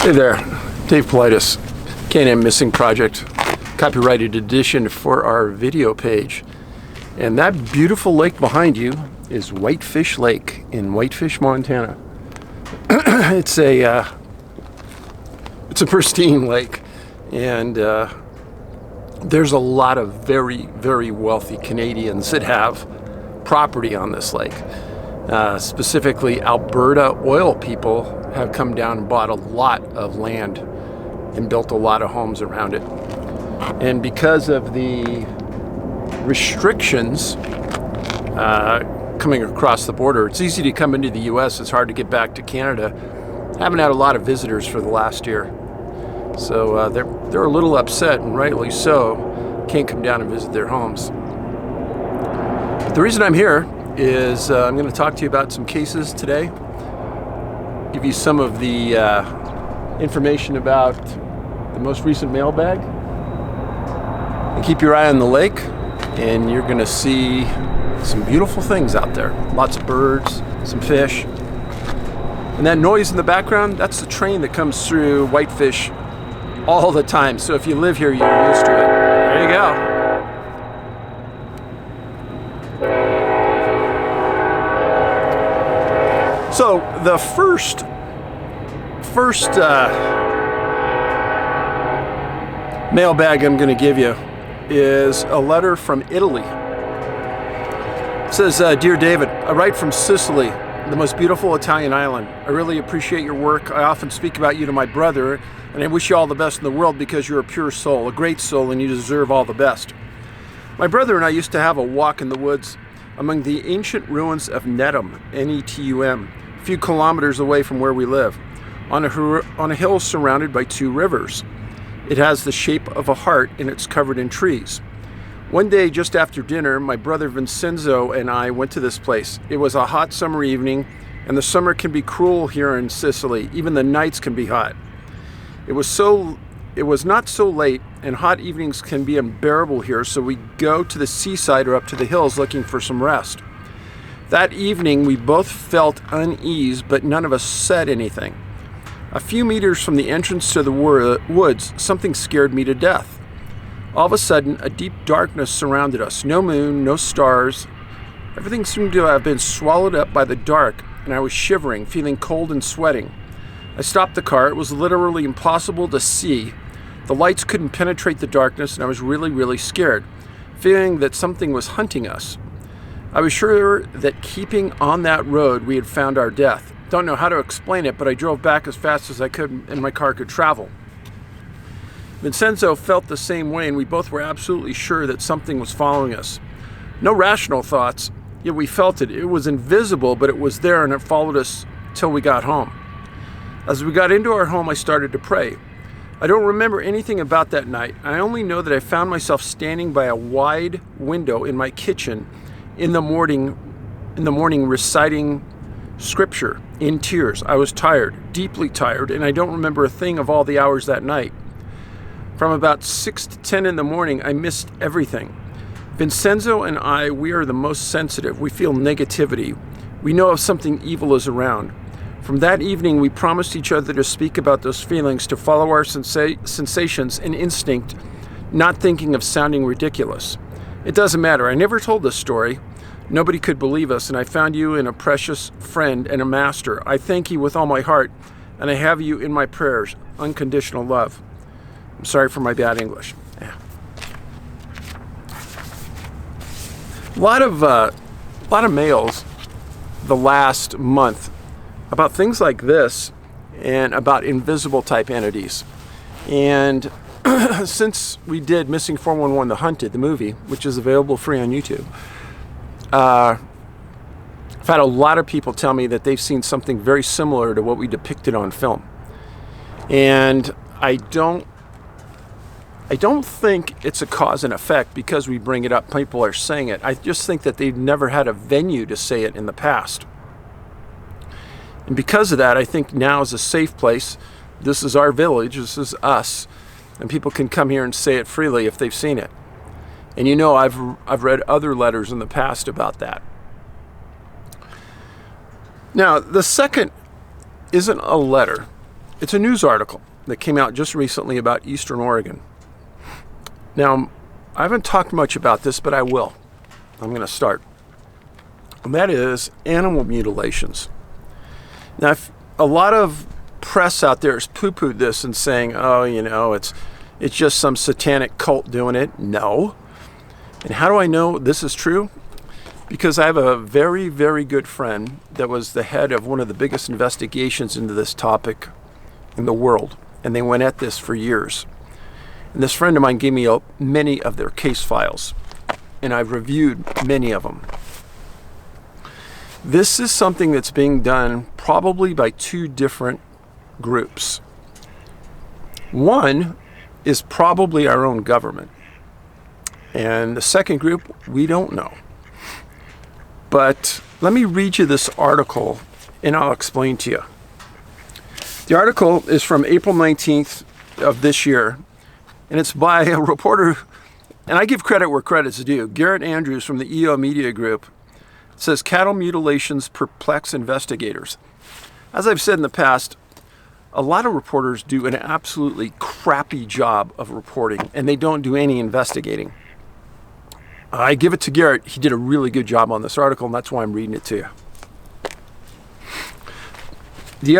Hey there, Dave Paulides, K&M Missing Project, copyrighted edition for our video page. And that beautiful lake behind you is Whitefish Lake in Whitefish, Montana. It's a pristine lake, and there's a lot of very, very wealthy Canadians that have property on this lake. Specifically, Alberta oil people have come down and bought a lot of land and built a lot of homes around it. And because of the restrictions coming across the border, it's easy to come into the US, it's hard to get back to Canada. Haven't had a lot of visitors for the last year. So they're a little upset, and rightly so, can't come down and visit their homes. But the reason I'm here is I'm going to talk to you about some cases today, give you some of the information about the most recent mailbag, and keep your eye on the lake, and you're going to see some beautiful things out there. Lots of birds, some fish. And that noise in the background, that's the train that comes through Whitefish all the time. So if you live here, you're used to it. There you go. So the first mailbag I'm going to give you is a letter from Italy. It says, Dear David, I write from Sicily, the most beautiful Italian island. I really appreciate your work. I often speak about you to my brother, and I wish you all the best in the world because you're a pure soul, a great soul, and you deserve all the best. My brother and I used to have a walk in the woods among the ancient ruins of Netum, N-E-T-U-M, a few kilometers away from where we live, on a hill surrounded by two rivers. It has the shape of a heart, and it's covered in trees. One day, just after dinner, my brother Vincenzo and I went to this place. It was a hot summer evening, and the summer can be cruel here in Sicily. Even the nights can be hot. It was not so late, and hot evenings can be unbearable here, so we go to the seaside or up to the hills looking for some rest. That evening, we both felt unease, but none of us said anything. A few meters from the entrance to the woods, something scared me to death. All of a sudden, a deep darkness surrounded us. No moon, no stars. Everything seemed to have been swallowed up by the dark, and I was shivering, feeling cold and sweating. I stopped the car. It was literally impossible to see. The lights couldn't penetrate the darkness, and I was really, really scared, feeling that something was hunting us. I was sure that keeping on that road, we had found our death. Don't know how to explain it, but I drove back as fast as I could and my car could travel. Vincenzo felt the same way, and we both were absolutely sure that something was following us. No rational thoughts, yet we felt it. It was invisible, but it was there, and it followed us till we got home. As we got into our home, I started to pray. I don't remember anything about that night. I only know that I found myself standing by a wide window in my kitchen in the morning reciting scripture in tears. I was tired, deeply tired, and I don't remember a thing of all the hours that night. From about 6 to 10 in the morning, I missed everything. Vincenzo and I, we are the most sensitive. We feel negativity. We know if something evil is around. From that evening, we promised each other to speak about those feelings, to follow our sensations and instinct, not thinking of sounding ridiculous. It doesn't matter. I never told this story. Nobody could believe us, and I found you in a precious friend and a master. I thank you with all my heart, and I have you in my prayers. Unconditional love. I'm sorry for my bad English. Yeah. A lot of mails the last month about things like this and about invisible type entities. And since we did Missing 411 The Hunted, the movie, which is available free on YouTube, I've had a lot of people tell me that they've seen something very similar to what we depicted on film. And I don't think it's a cause and effect because we bring it up, people are saying it. I just think that they've never had a venue to say it in the past. And because of that, I think now is a safe place. This is our village, this is us, and people can come here and say it freely if they've seen it. And you know, I've read other letters in the past about that. Now, the second isn't a letter. It's a news article that came out just recently about Eastern Oregon. Now, I haven't talked much about this, but I will. I'm going to start. And that is animal mutilations. Now, if a lot of press out there has poo-pooed this and saying, oh, it's just some satanic cult doing it. No. And how do I know this is true? Because I have a very, very good friend that was the head of one of the biggest investigations into this topic in the world. And they went at this for years. And this friend of mine gave me many of their case files. And I've reviewed many of them. This is something that's being done probably by two different groups. One is probably our own government. And the second group, we don't know. But let me read you this article and I'll explain to you. The article is from April 19th of this year, and it's by a reporter, and I give credit where credit's due. Garrett Andrews from the EO Media Group. It says, cattle mutilations perplex investigators. As I've said in the past, a lot of reporters do an absolutely crappy job of reporting, and they don't do any investigating. I give it to Garrett. He did a really good job on this article, and that's why I'm reading it to you. The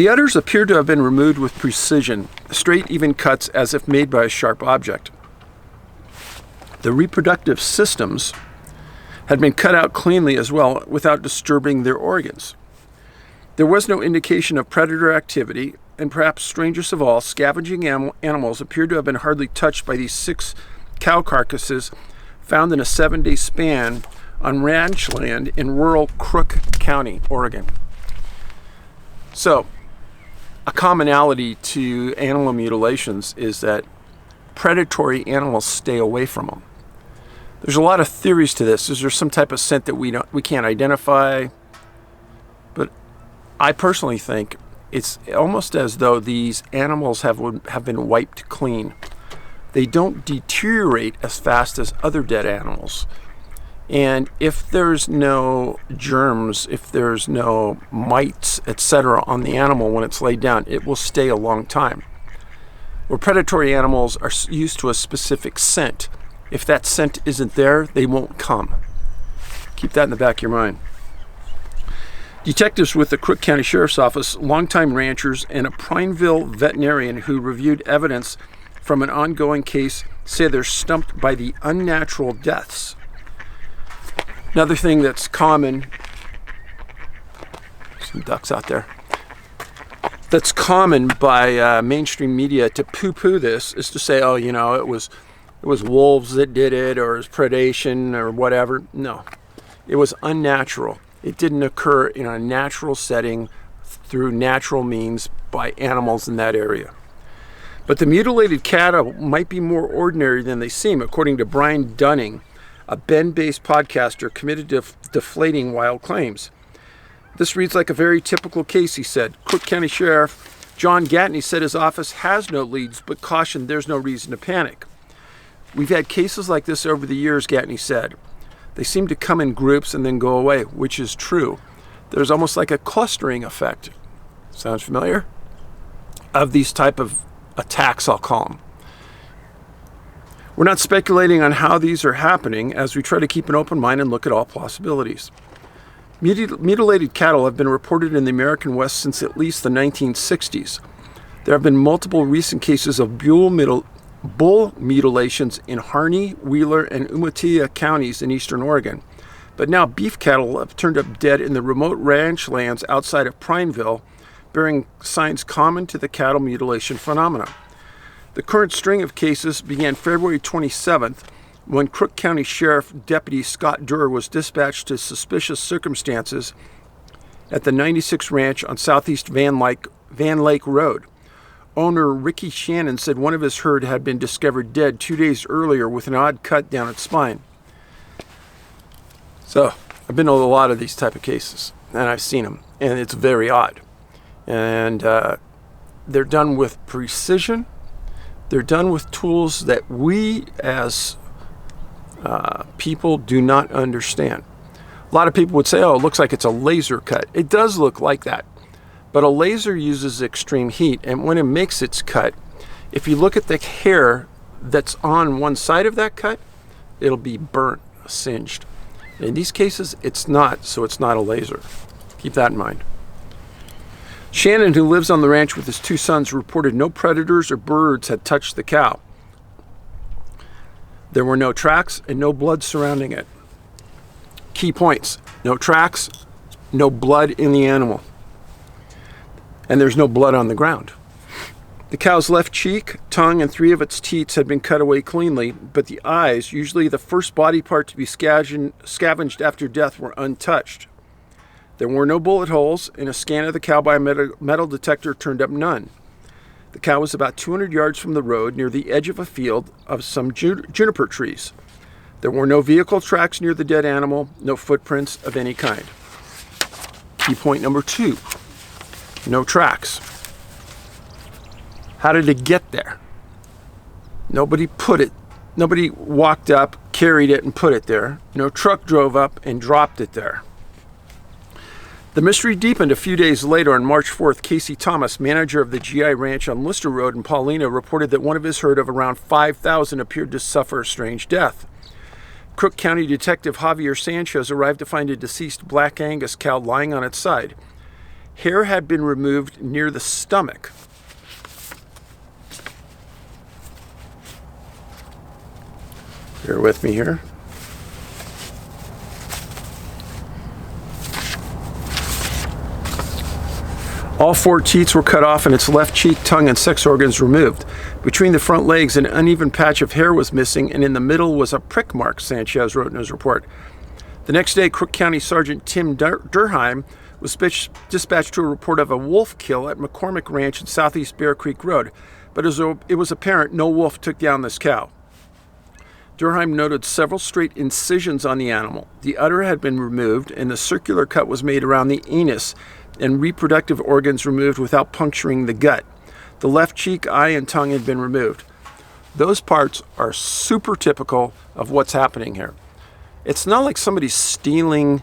udders appear to have been removed with precision, straight, even cuts as if made by a sharp object. The reproductive systems had been cut out cleanly as well without disturbing their organs. There was no indication of predator activity, and perhaps strangest of all, scavenging animals appeared to have been hardly touched by these 6 cow carcasses found in a 7-day span on ranch land in rural Crook County, Oregon. So, a commonality to animal mutilations is that predatory animals stay away from them. There's a lot of theories to this. Is there some type of scent that we can't identify? But I personally think it's almost as though these animals have been wiped clean. They don't deteriorate as fast as other dead animals. And if there's no germs, if there's no mites, etc. on the animal when it's laid down, it will stay a long time. Where predatory animals are used to a specific scent. If that scent isn't there, they won't come. Keep that in the back of your mind. Detectives with the Crook County Sheriff's Office, longtime ranchers, and a Prineville veterinarian who reviewed evidence from an ongoing case say they're stumped by the unnatural deaths. Another thing that's common, some ducks out there, that's common by mainstream media to poo-poo this is to say, oh, it was wolves that did it, or it was predation or whatever. No, it was unnatural. It didn't occur in a natural setting through natural means by animals in that area. But the mutilated cattle might be more ordinary than they seem, according to Brian Dunning, a Bend-based podcaster committed to deflating wild claims. This reads like a very typical case, he said. Crook County Sheriff John Gatney said his office has no leads, but cautioned there's no reason to panic. We've had cases like this over the years, Gatney said. They seem to come in groups and then go away, which is true. There's almost like a clustering effect. Sounds familiar? Of these type of attacks, I'll call them. We're not speculating on how these are happening as we try to keep an open mind and look at all possibilities. Mutilated cattle have been reported in the American West since at least the 1960s. There have been multiple recent cases of bull mutilations in Harney, Wheeler, and Umatilla counties in eastern Oregon. But now beef cattle have turned up dead in the remote ranch lands outside of Prineville, bearing signs common to the cattle mutilation phenomena. The current string of cases began February 27th when Crook County Sheriff Deputy Scott Durr was dispatched to suspicious circumstances at the 96 Ranch on southeast Van Lake Road. Owner Ricky Shannon said one of his herd had been discovered dead 2 days earlier with an odd cut down its spine. So, I've been to a lot of these type of cases, and I've seen them, and it's very odd. And they're done with precision. They're done with tools that we as people do not understand. A lot of people would say, oh, it looks like it's a laser cut. It does look like that. But a laser uses extreme heat, and when it makes its cut, if you look at the hair that's on one side of that cut, it'll be burnt, singed. In these cases, it's not, so it's not a laser. Keep that in mind. Shannon, who lives on the ranch with his 2 sons, reported no predators or birds had touched the cow. There were no tracks and no blood surrounding it. Key points: no tracks, no blood in the animal, and there's no blood on the ground. The cow's left cheek, tongue, and 3 of its teats had been cut away cleanly, but the eyes, usually the first body part to be scavenged after death, were untouched. There were no bullet holes, and a scan of the cow by a metal detector turned up none. The cow was about 200 yards from the road near the edge of a field of some juniper trees. There were no vehicle tracks near the dead animal, no footprints of any kind. Key point number 2, no tracks. How did it get there? Nobody walked up, carried it, and put it there. No truck drove up and dropped it there. The mystery deepened a few days later. On March 4th, Casey Thomas, manager of the GI Ranch on Lister Road in Paulina, reported that one of his herd of around 5,000 appeared to suffer a strange death. Crook County Detective Javier Sanchez arrived to find a deceased Black Angus cow lying on its side. Hair had been removed near the stomach. Bear with me here. All 4 teats were cut off and its left cheek, tongue, and sex organs removed. Between the front legs, an uneven patch of hair was missing, and in the middle was a prick mark, Sanchez wrote in his report. The next day, Crook County Sergeant Tim Durheim was dispatched to a report of a wolf kill at McCormick Ranch in southeast Bear Creek Road, but it was apparent no wolf took down this cow. Durheim noted several straight incisions on the animal. The udder had been removed, and the circular cut was made around the anus, and reproductive organs removed without puncturing the gut. The left cheek, eye, and tongue had been removed. Those parts are super typical of what's happening here. It's not like somebody's stealing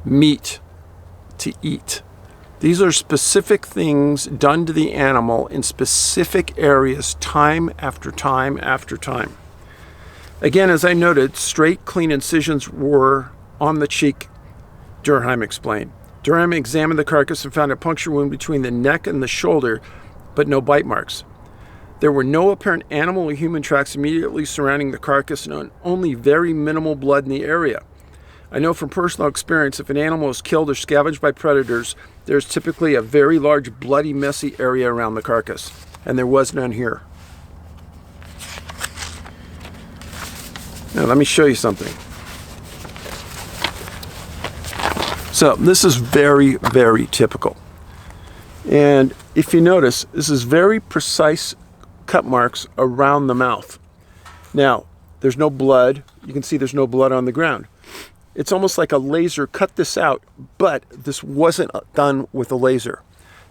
meat to eat. These are specific things done to the animal in specific areas, time after time after time. Again, as I noted, straight, clean incisions were on the cheek, Durheim explained. Durheim examined the carcass and found a puncture wound between the neck and the shoulder, but no bite marks. There were no apparent animal or human tracks immediately surrounding the carcass, and only very minimal blood in the area. I know from personal experience, if an animal is killed or scavenged by predators, there's typically a very large, bloody, messy area around the carcass, and there was none here. Now let me show you something. So this is very, very typical. And if you notice, this is very precise cut marks around the mouth. Now, there's no blood. You can see there's no blood on the ground. It's almost like a laser cut this out, but this wasn't done with a laser.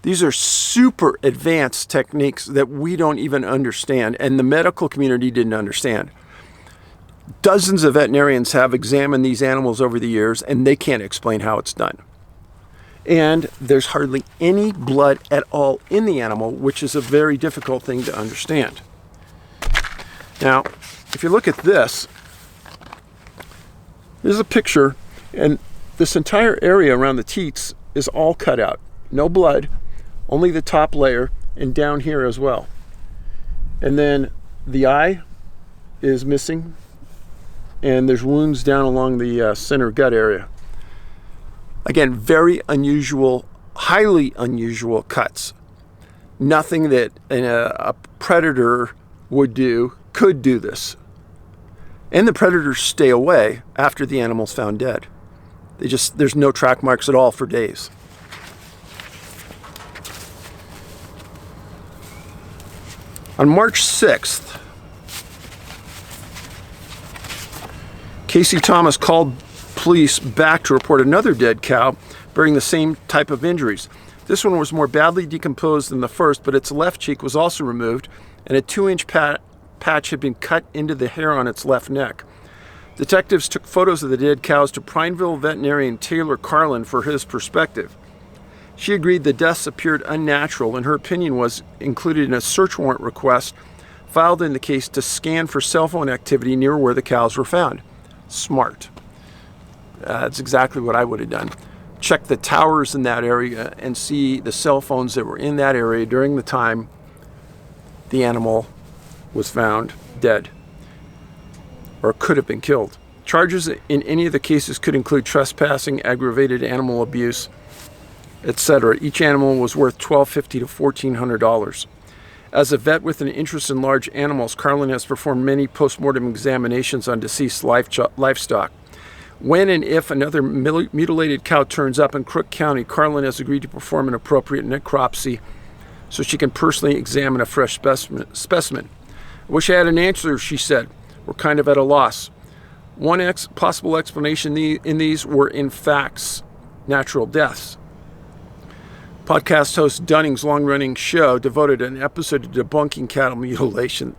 These are super advanced techniques that we don't even understand, and the medical community didn't understand. Dozens of veterinarians have examined these animals over the years, and they can't explain how it's done. And there's hardly any blood at all in the animal, which is a very difficult thing to understand. Now, if you look at this, there's a picture, and this entire area around the teats is all cut out. No blood, only the top layer, and down here as well. And then the eye is missing, and there's wounds down along the center gut area. Again, very unusual, highly unusual cuts. Nothing that a predator could do this. And the predators stay away after the animal's found dead. There's no track marks at all for days. On March 6th, Casey Thomas called police back to report another dead cow bearing the same type of injuries. This one was more badly decomposed than the first, but its left cheek was also removed, and a 2-inch patch had been cut into the hair on its left neck. Detectives took photos of the dead cows to Prineville veterinarian Taylor Carlin for his perspective. She agreed the deaths appeared unnatural, and her opinion was included in a search warrant request filed in the case to scan for cell phone activity near where the cows were found. Smart. That's exactly what I would have done. Check the towers in that area and see the cell phones that were in that area during the time the animal was found dead or could have been killed. Charges in any of the cases could include trespassing, aggravated animal abuse, etc. Each animal was worth $1,250 to $1,400. As a vet with an interest in large animals, Carlin has performed many post-mortem examinations on deceased livestock. When and if another mutilated cow turns up in Crook County, Carlin has agreed to perform an appropriate necropsy so she can personally examine a fresh specimen. I wish I had an answer, she said. We're kind of at a loss. One possible explanation in these were, in fact, natural deaths. Podcast host Dunning's long-running show devoted an episode to debunking cattle mutilation.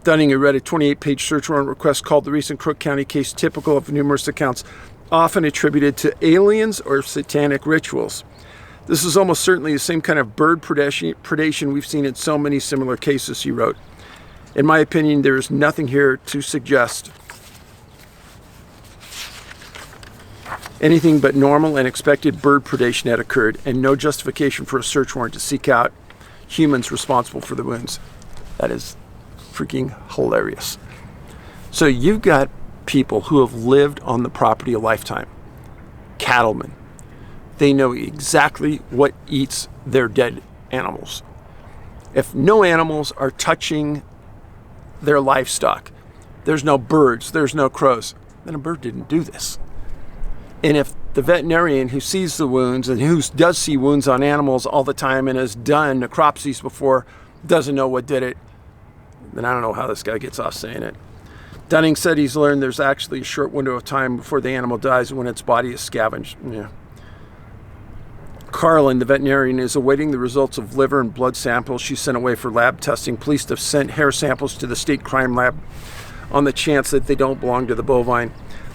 Dunning had read a 28-page search warrant request called the recent Crook County case typical of numerous accounts often attributed to aliens or satanic rituals. This is almost certainly the same kind of bird predation we've seen in so many similar cases, he wrote. In my opinion, there is nothing here to suggest anything but normal and expected bird predation had occurred, and no justification for a search warrant to seek out humans responsible for the wounds. That is freaking hilarious. So you've got people who have lived on the property a lifetime. Cattlemen. They know exactly what eats their dead animals. If no animals are touching their livestock, there's no birds, there's no crows, then a bird didn't do this. And if the veterinarian who sees the wounds and who does see wounds on animals all the time and has done necropsies before doesn't know what did it, then I don't know how this guy gets off saying it. Dunning said he's learned there's actually a short window of time before the animal dies when its body is scavenged. Yeah. Carlin, the veterinarian, is awaiting the results of liver and blood samples she sent away for lab testing. Police have sent hair samples to the state crime lab on the chance that they don't belong to the bovine.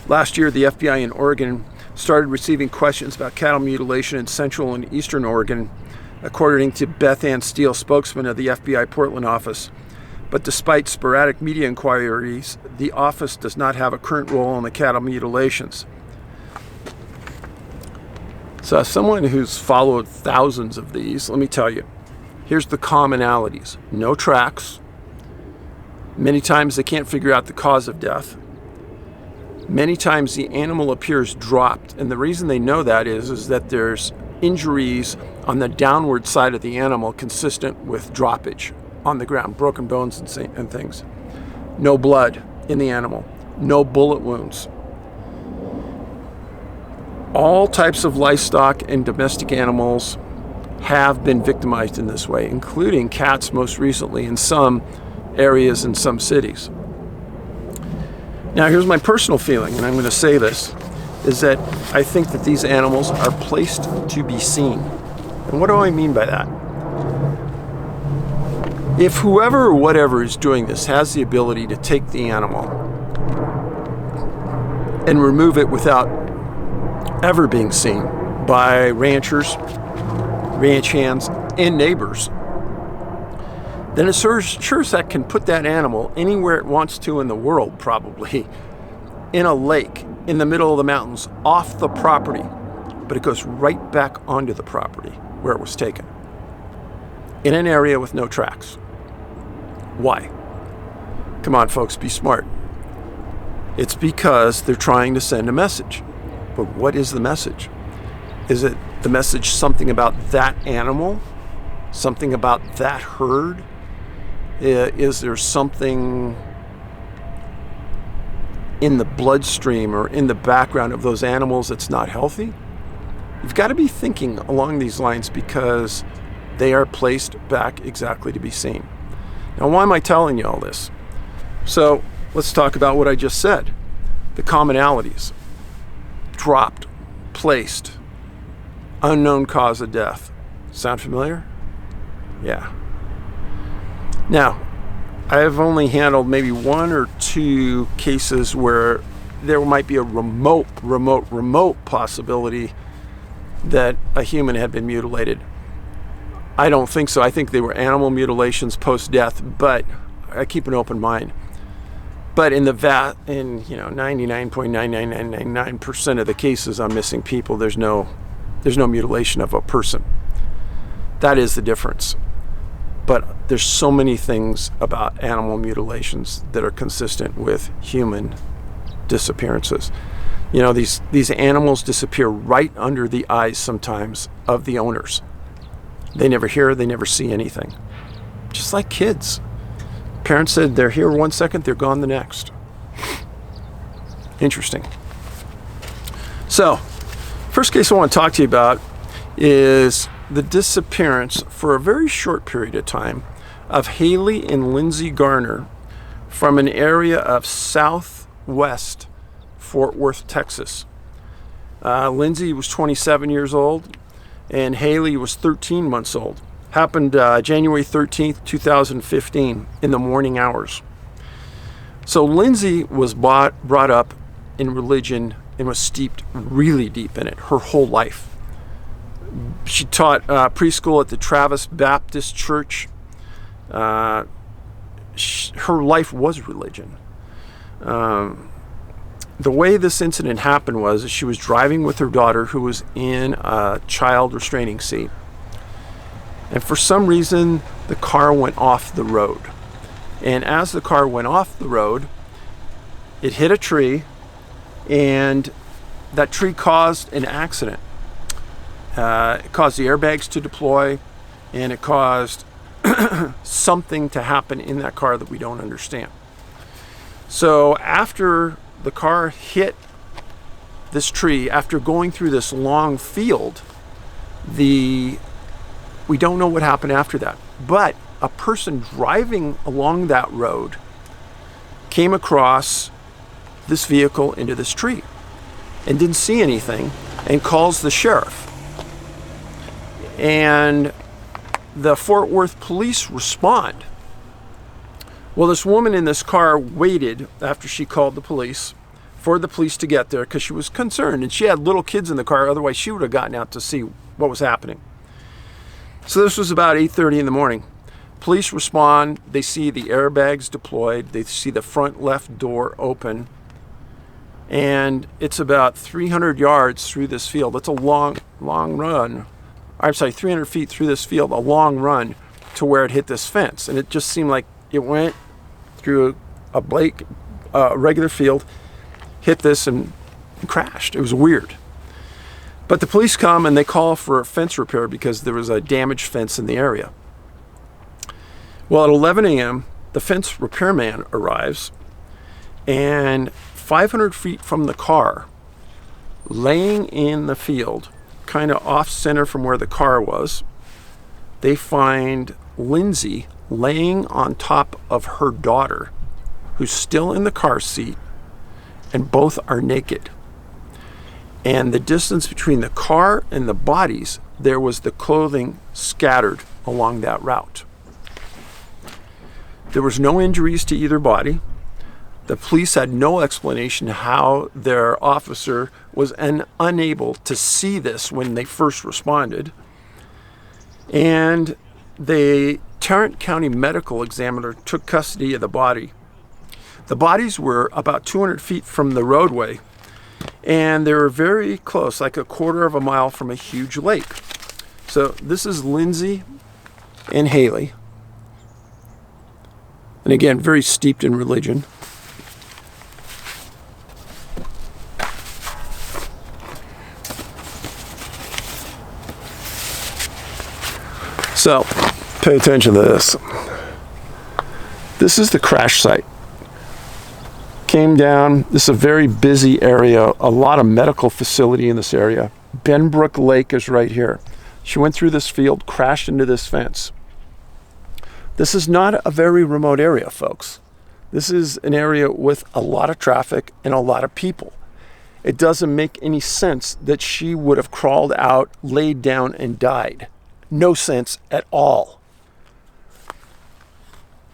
Last year, the FBI in Oregon started receiving questions about cattle mutilation in central and eastern Oregon, according to Beth Ann Steele, spokesman of the FBI Portland office. But despite sporadic media inquiries, the office does not have a current role in the cattle mutilations. So as someone who's followed thousands of these, let me tell you, here's the commonalities. No tracks. Many times they can't figure out the cause of death. Many times the animal appears dropped, and the reason they know that is that there's injuries on the downward side of the animal consistent with droppage on the ground, broken bones and things. No blood in the animal, no bullet wounds. All types of livestock and domestic animals have been victimized in this way, including cats most recently in some areas in some cities. Now, here's my personal feeling, and I'm going to say this, is that I think that these animals are placed to be seen. And what do I mean by that? If whoever or whatever is doing this has the ability to take the animal and remove it without ever being seen by ranchers, ranch hands, and neighbors, then it sure as heck can put that animal anywhere it wants to in the world, probably, in a lake, in the middle of the mountains, off the property, but it goes right back onto the property where it was taken, in an area with no tracks. Why? Come on, folks, be smart. It's because they're trying to send a message. But what is the message? Is it the message something about that animal? Something about that herd? Is there something in the bloodstream or in the background of those animals that's not healthy? You've got to be thinking along these lines because they are placed back exactly to be seen. Now, why am I telling you all this? So let's talk about what I just said. The commonalities. Dropped, placed, unknown cause of death. Sound familiar? Yeah. Now, I have only handled maybe one or two cases where there might be a remote possibility that a human had been mutilated. I don't think so. I think they were animal mutilations post-death, but I keep an open mind. But in 99.99999% of the cases on missing people, there's no mutilation of a person. That is the difference. But there's so many things about animal mutilations that are consistent with human disappearances. These animals disappear right under the eyes sometimes of the owners. They never hear, they never see anything. Just like kids. Parents said they're here 1 second, they're gone the next. Interesting. So, first case I want to talk to you about is the disappearance for a very short period of time of Hailey and Lindsay Gardner from an area of southwest Fort Worth, Texas. Lindsay was 27 years old and Hailey was 13 months old. Happened January 13th, 2015 in the morning hours. So Lindsay was brought up in religion and was steeped really deep in it her whole life. She taught preschool at the Travis Baptist Church. Her life was religion. The way this incident happened was she was driving with her daughter who was in a child restraining seat. And for some reason, the car went off the road. And as the car went off the road, it hit a tree, and that tree caused an accident. It caused the airbags to deploy, and it caused something to happen in that car that we don't understand. So after the car hit this tree, after going through this long field, we don't know what happened after that. But a person driving along that road came across this vehicle into this tree and didn't see anything and calls the sheriff. And the Fort Worth police respond. Well, this woman in this car waited after she called the police for the police to get there because she was concerned, and she had little kids in the car, otherwise she would have gotten out to see what was happening. So this was about 8:30 in the morning. Police respond, they see the airbags deployed, they see the front left door open, and it's about 300 yards through this field. It's a long run. 300 feet through this field, a long run to where it hit this fence. And it just seemed like it went through a regular field, hit this and crashed. It was weird. But the police come and they call for a fence repair because there was a damaged fence in the area. Well, at 11 a.m., the fence repairman arrives, and 500 feet from the car, laying in the field, kind of off center from where the car was, they find Lindsay laying on top of her daughter, who's still in the car seat, and both are naked. And the distance between the car and the bodies, there was the clothing scattered along that route. There was no injuries to either body. The police had no explanation how their officer was unable to see this when they first responded. And the Tarrant County Medical Examiner took custody of the body. The bodies were about 200 feet from the roadway, and they were very close, like a quarter of a mile from a huge lake. So this is Lindsay and Hailey. And again, very steeped in religion. So, pay attention to this. This is the crash site. Came down, this is a very busy area, a lot of medical facility in this area. Benbrook Lake is right here. She went through this field, crashed into this fence. This is not a very remote area, folks. This is an area with a lot of traffic and a lot of people. It doesn't make any sense that she would have crawled out, laid down, and died. No sense at all.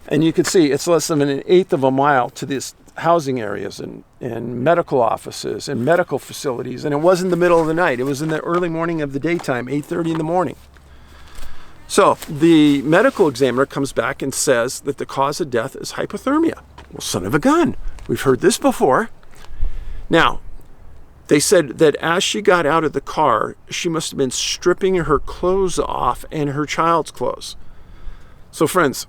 And you can see it's less than 1/8 of a mile to this housing areas and medical offices and medical facilities. And it wasn't the middle of the night. It was in the early morning of the daytime, 8:30 in the morning. So the medical examiner comes back and says that the cause of death is hypothermia. Well, son of a gun. We've heard this before. Now, they said that as she got out of the car, she must have been stripping her clothes off and her child's clothes. So friends,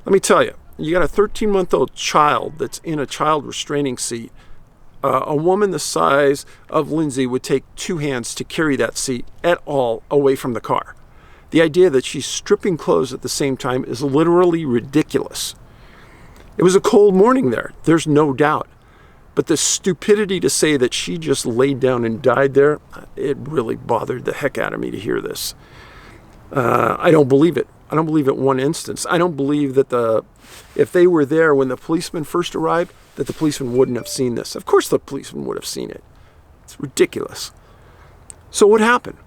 let me tell you, you got a 13-month-old child that's in a child restraining seat. A woman the size of Lindsay would take 2 hands to carry that seat at all away from the car. The idea that she's stripping clothes at the same time is literally ridiculous. It was a cold morning there, there's no doubt. But the stupidity to say that she just laid down and died there, it really bothered the heck out of me to hear this. I don't believe it. I don't believe it one instance. I don't believe that if they were there when the policeman first arrived, that the policeman wouldn't have seen this. Of course the policeman would have seen it. It's ridiculous. So what happened?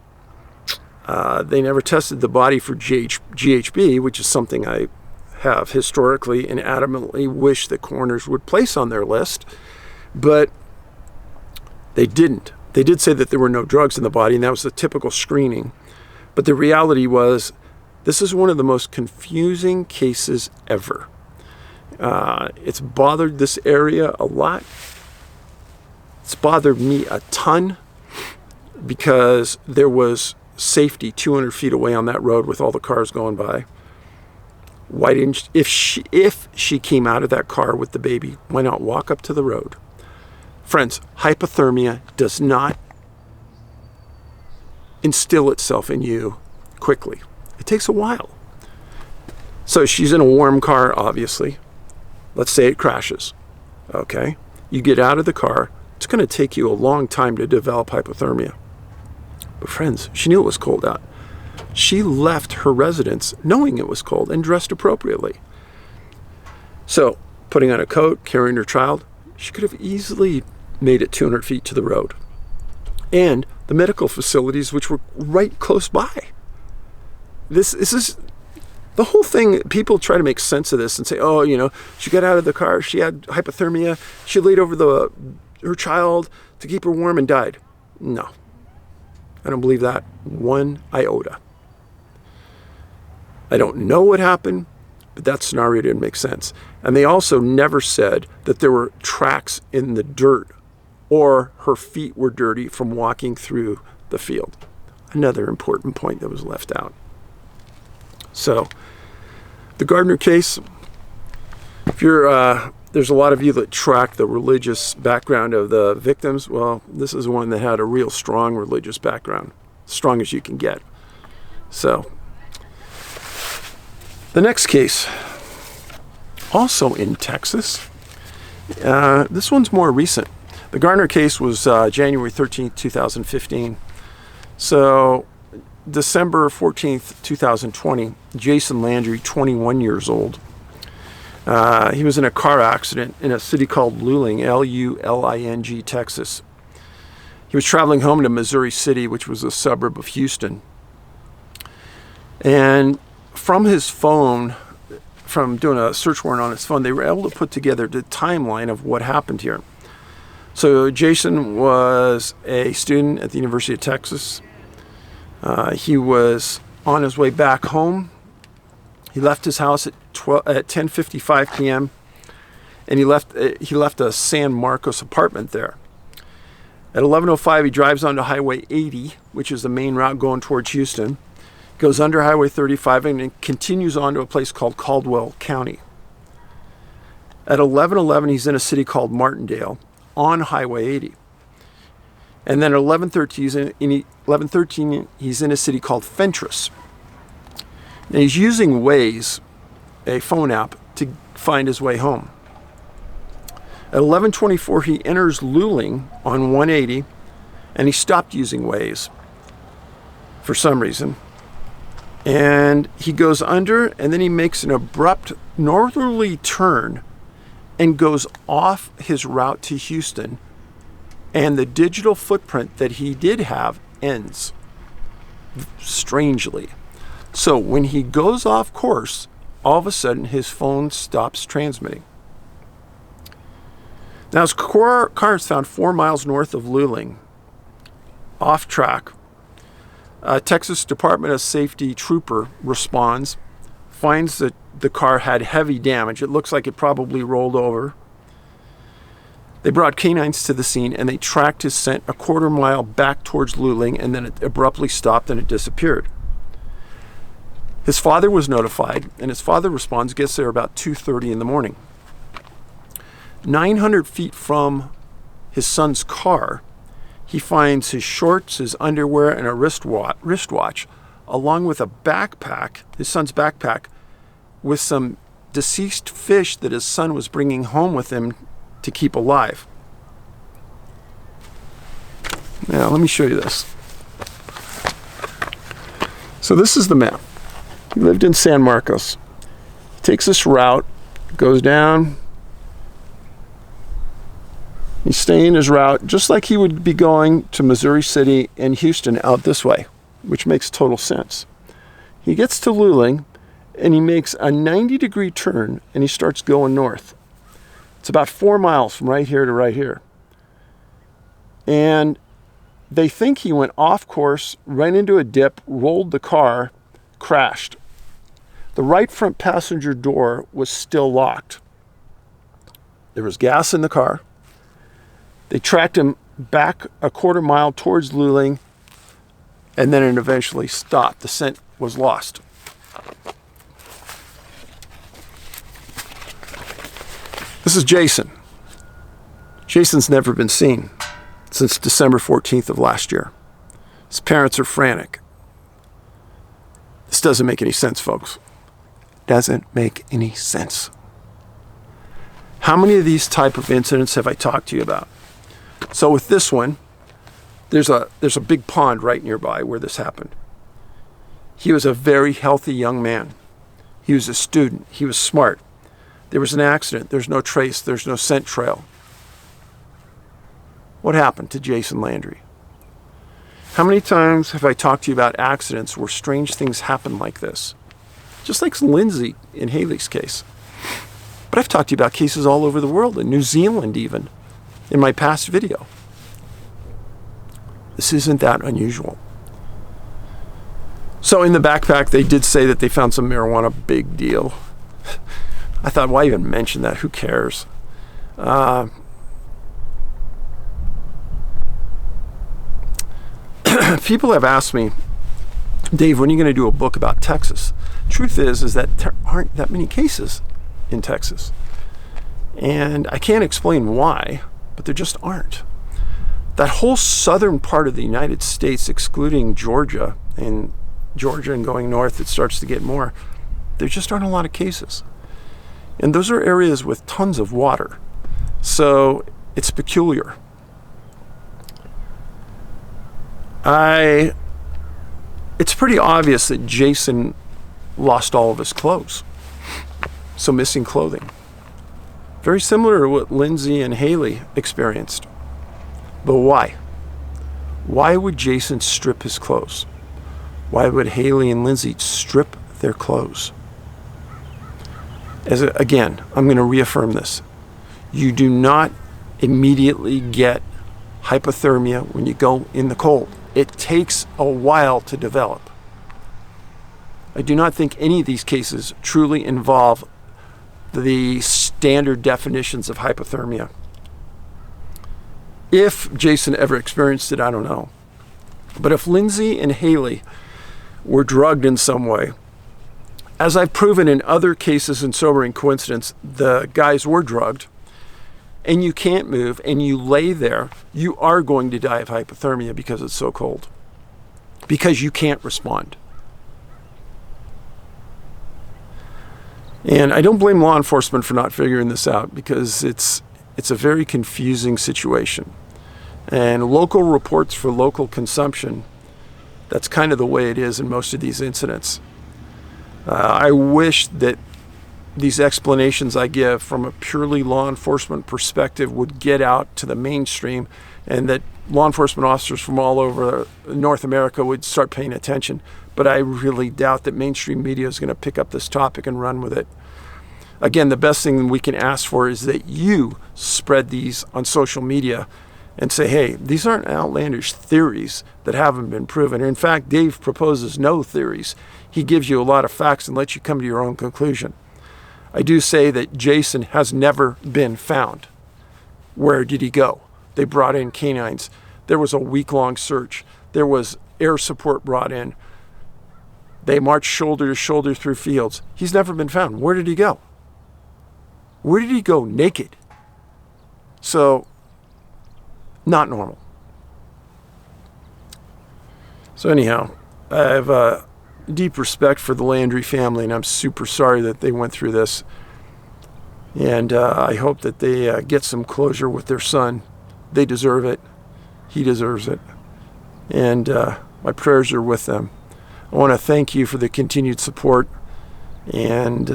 They never tested the body for GHB, which is something I have historically and adamantly wished that coroners would place on their list. But they didn't. They did say that there were no drugs in the body, and that was the typical screening. But the reality was, this is one of the most confusing cases ever. It's bothered this area a lot. It's bothered me a ton because there was safety 200 feet away on that road with all the cars going by. Why didn't if she came out of that car with the baby, why not walk up to the road? Friends, hypothermia does not instill itself in you quickly. It takes a while. So she's in a warm car, obviously. Let's say it crashes. Okay? You get out of the car. It's going to take you a long time to develop hypothermia. But friends, she knew it was cold out. She left her residence knowing it was cold and dressed appropriately. So, putting on a coat, carrying her child, she could have easily made it 200 feet to the road. And the medical facilities, which were right close by. This is the whole thing. People try to make sense of this and say, oh, she got out of the car, she had hypothermia, she laid over her child to keep her warm and died. No, I don't believe that one iota. I don't know what happened, but that scenario didn't make sense. And they also never said that there were tracks in the dirt or her feet were dirty from walking through the field. Another important point that was left out. So, the Gardner case, if there's a lot of you that track the religious background of the victims. Well, this is one that had a real strong religious background, strong as you can get. So, the next case, also in Texas. This one's more recent. The Gardner case was January 13th, 2015. So, December 14th, 2020, Jason Landry, 21 years old. He was in a car accident in a city called Luling, Luling, Texas. He was traveling home to Missouri City, which was a suburb of Houston. And from his phone, from doing a search warrant on his phone, they were able to put together the timeline of what happened here. So Jason was a student at the University of Texas. He was on his way back home. He left his house at 10:55 p.m. and he left a San Marcos apartment there. At 11:05, he drives onto Highway 80, which is the main route going towards Houston. Goes under Highway 35 and it continues on to a place called Caldwell County. At 11:11, he's in a city called Martindale on Highway 80. And then at 11:13, he's in a city called Fentress. And he's using Waze, a phone app, to find his way home. At 11:24, he enters Luling on 180, and he stopped using Waze for some reason. And he goes under, and then he makes an abrupt northerly turn and goes off his route to Houston. And the digital footprint that he did have ends, strangely. So when he goes off course, all of a sudden his phone stops transmitting. Now, his car is found 4 miles north of Luling, off track. Texas Department of Safety trooper responds, finds that the car had heavy damage. It looks like it probably rolled over. They brought canines to the scene and they tracked his scent a quarter mile back towards Luling, and then it abruptly stopped and it disappeared. His father was notified, and his father responds, gets there about 2:30 in the morning. 900 feet from his son's car, he finds his shorts, his underwear, and a wristwatch, along with a backpack, his son's backpack, with some deceased fish that his son was bringing home with him to keep alive. Now, let me show you this. So this is the map. He lived in San Marcos. He takes this route, goes down. He's staying his route just like he would be going to Missouri City and Houston out this way, which makes total sense. He gets to Luling and he makes a 90-degree turn and he starts going north. It's about 4 miles from right here to right here. And they think he went off course, ran into a dip, rolled the car, crashed. The right front passenger door was still locked. There was gas in the car. They tracked him back a quarter mile towards Luling, and then it eventually stopped. The scent was lost. This is Jason. Jason's never been seen since December 14th of last year. His parents are frantic. This doesn't make any sense, folks. Doesn't make any sense. How many of these type of incidents have I talked to you about? So with this one, there's a big pond right nearby where this happened. He was a very healthy young man. He was a student. He was smart. There was an accident. There's no trace. There's no scent trail. What happened to Jason Landry? How many times have I talked to you about accidents where strange things happen like this? Just like Lindsay and Hailey's case. But I've talked to you about cases all over the world, in New Zealand even, in my past video. This isn't that unusual. So in the backpack, they did say that they found some marijuana. Big deal. I thought, why even mention that? Who cares? People have asked me, Dave, when are you going to do a book about Texas? Truth is that there aren't that many cases in Texas. And I can't explain why, but there just aren't. That whole southern part of the United States, excluding Georgia and going north, it starts to get more. There just aren't a lot of cases. And those are areas with tons of water. So it's peculiar. It's pretty obvious that Jason lost all of his clothes. So missing clothing. Very similar to what Lindsay and Hailey experienced. But why? Why would Jason strip his clothes? Why would Hailey and Lindsay strip their clothes? Again, I'm going to reaffirm this. You do not immediately get hypothermia when you go in the cold. It takes a while to develop. I do not think any of these cases truly involve the standard definitions of hypothermia. If Jason ever experienced it, I don't know. But if Lindsay and Hailey were drugged in some way, as I've proven in other cases in Sobering Coincidence, the guys were drugged, and you can't move, and you lay there, you are going to die of hypothermia because it's so cold. Because you can't respond. And I don't blame law enforcement for not figuring this out, because it's a very confusing situation. And local reports for local consumption, that's kind of the way it is in most of these incidents. I wish that these explanations I give from a purely law enforcement perspective would get out to the mainstream, and that law enforcement officers from all over North America would start paying attention. But I really doubt that mainstream media is going to pick up this topic and run with it. Again, the best thing we can ask for is that you spread these on social media and say, hey, these aren't outlandish theories that haven't been proven. In fact, Dave proposes no theories. He gives you a lot of facts and lets you come to your own conclusion. I do say that Jason has never been found. Where did he go? They brought in canines. There was a week-long search. There was air support brought in. They marched shoulder to shoulder through fields. He's never been found. Where did he go? Where did he go naked? So, not normal. So anyhow, I have deep respect for the Landry family, and I'm super sorry that they went through this. And I hope that they get some closure with their son. They deserve it. He deserves it. And my prayers are with them. I want to thank you for the continued support and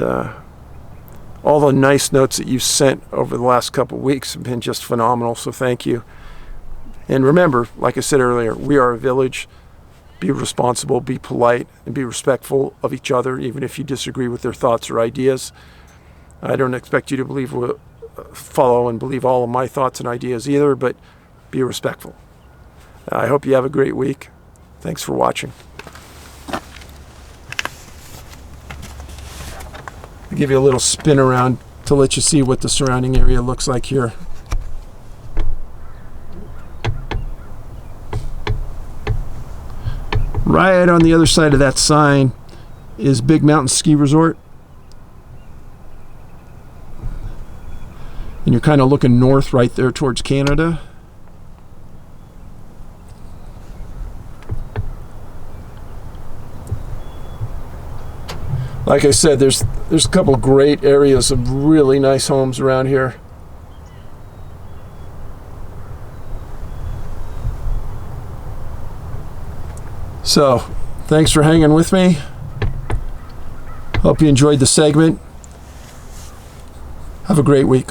all the nice notes that you've sent over the last couple of weeks have been just phenomenal, so thank you. And remember, like I said earlier, we are a village. Be responsible, be polite, and be respectful of each other, even if you disagree with their thoughts or ideas. I don't expect you to follow and believe all of my thoughts and ideas either, but be respectful. I hope you have a great week. Thanks for watching. I'll give you a little spin around to let you see what the surrounding area looks like here. Right on the other side of that sign is Big Mountain Ski Resort. And you're kind of looking north right there towards Canada. Like I said, there's a couple great areas of really nice homes around here. So, thanks for hanging with me. Hope you enjoyed the segment. Have a great week.